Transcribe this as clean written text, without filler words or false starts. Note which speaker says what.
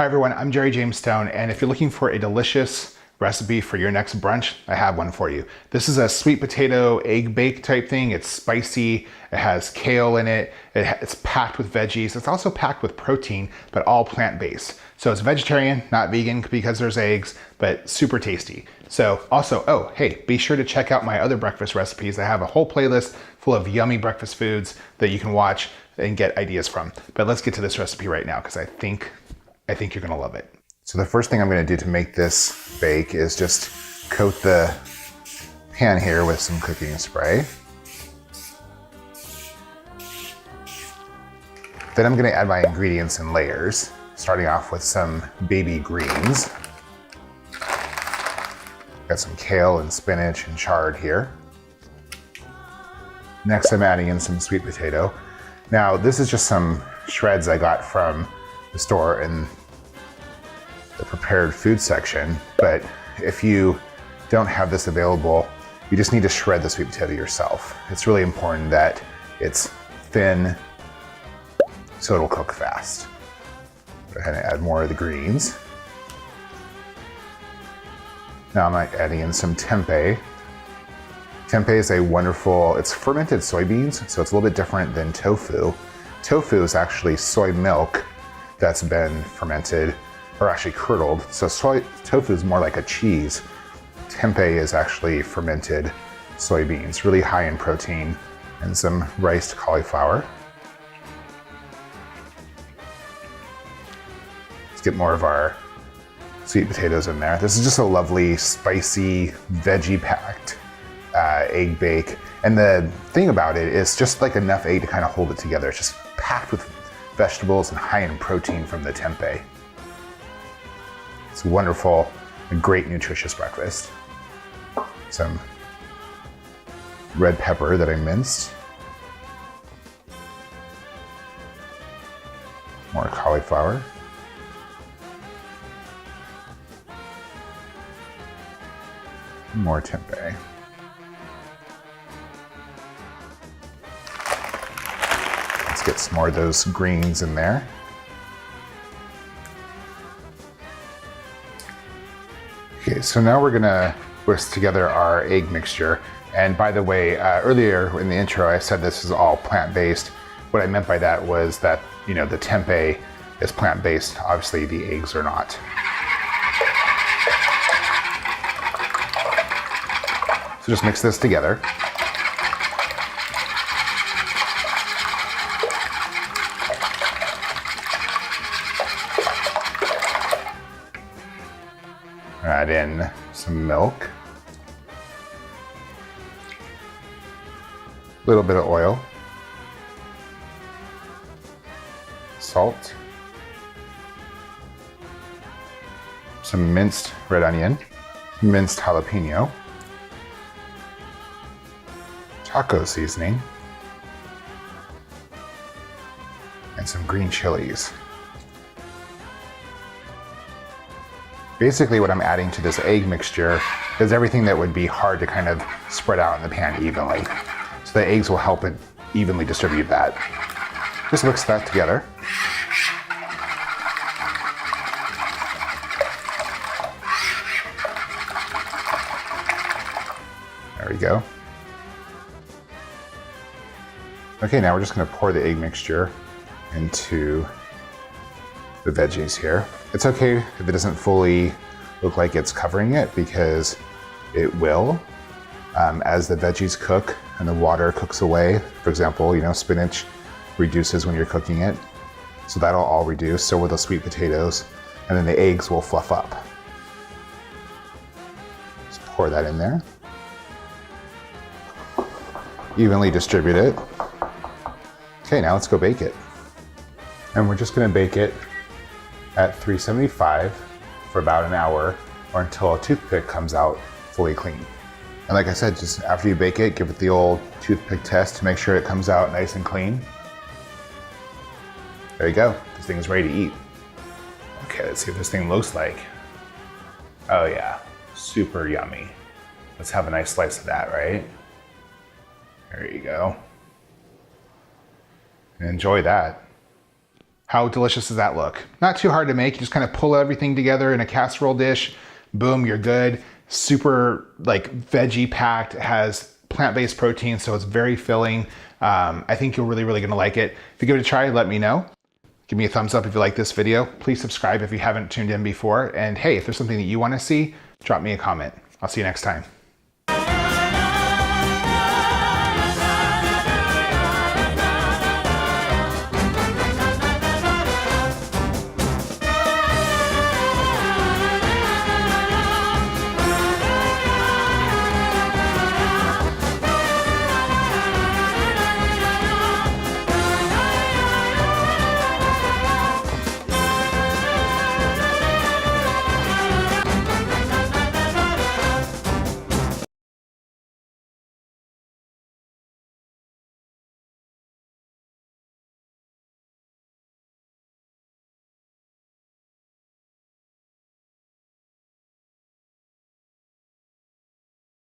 Speaker 1: Hi everyone, I'm Jerry James Stone, and if you're looking for a delicious recipe for your next brunch, I have one for you. This is a sweet potato egg bake type thing. It's spicy, it has kale in it, it's packed with veggies. It's also packed with protein, but all plant-based. So it's vegetarian, not vegan because there's eggs, but super tasty. So also, oh, hey, be sure to check out my other breakfast recipes. I have a whole playlist full of yummy breakfast foods that you can watch and get ideas from. But let's get to this recipe right now because I think you're gonna love it. So the first thing I'm gonna do to make this bake is just coat the pan here with some cooking spray. Then I'm gonna add my ingredients in layers, starting off with some baby greens. Got some kale and spinach and chard here. Next I'm adding in some sweet potato. Now this is just some shreds I got from the store in the prepared food section, but if you don't have this available, you just need to shred the sweet potato yourself. It's really important that it's thin so it'll cook fast. Go ahead and add more of the greens. Now I'm adding in some tempeh. Tempeh is a wonderful, it's fermented soybeans, so it's a little bit different than tofu. Tofu is actually soy milk that's been fermented, or actually curdled. So tofu is more like a cheese. Tempeh is actually fermented soybeans, really high in protein, and some riced cauliflower. Let's get more of our sweet potatoes in there. This is just a lovely, spicy, veggie-packed egg bake. And the thing about it is just like enough egg to kind of hold it together. It's just packed with vegetables and high in protein from the tempeh. It's wonderful, a great nutritious breakfast. Some red pepper that I minced. More cauliflower. More tempeh. Let's get some more of those greens in there. Okay, so now we're gonna whisk together our egg mixture. And by the way, earlier in the intro, I said this is all plant-based. What I meant by that was that, you know, the tempeh is plant-based. Obviously, the eggs are not. So just mix this together. Add in some milk, a little bit of oil, salt, some minced red onion, minced jalapeno, taco seasoning, and some green chilies. Basically what I'm adding to this egg mixture is everything that would be hard to kind of spread out in the pan evenly. So the eggs will help it evenly distribute that. Just mix that together. There we go. Okay, now we're just gonna pour the egg mixture into the veggies here. It's okay if it doesn't fully look like it's covering it because it will. As the veggies cook and the water cooks away, for example, you know, spinach reduces when you're cooking it. So that'll all reduce, so will the sweet potatoes, and then the eggs will fluff up. Just pour that in there. Evenly distribute it. Okay, now let's go bake it. And we're just gonna bake it at 375 for about an hour or until a toothpick comes out fully clean. And like I said, just after you bake it, give it the old toothpick test to make sure it comes out nice and clean. There you go, this thing is ready to eat. Okay, let's see what this thing looks like. Oh yeah, super yummy. Let's have a nice slice of that, right? There you go. Enjoy that. How delicious does that look? Not too hard to make. You just kind of pull everything together in a casserole dish. Boom, you're good. Super like veggie packed, has plant-based protein, so it's very filling. I think you're really gonna like it. If you give it a try, let me know. Give me a thumbs up if you like this video. Please subscribe if you haven't tuned in before. And hey, if there's something that you wanna see, drop me a comment. I'll see you next time.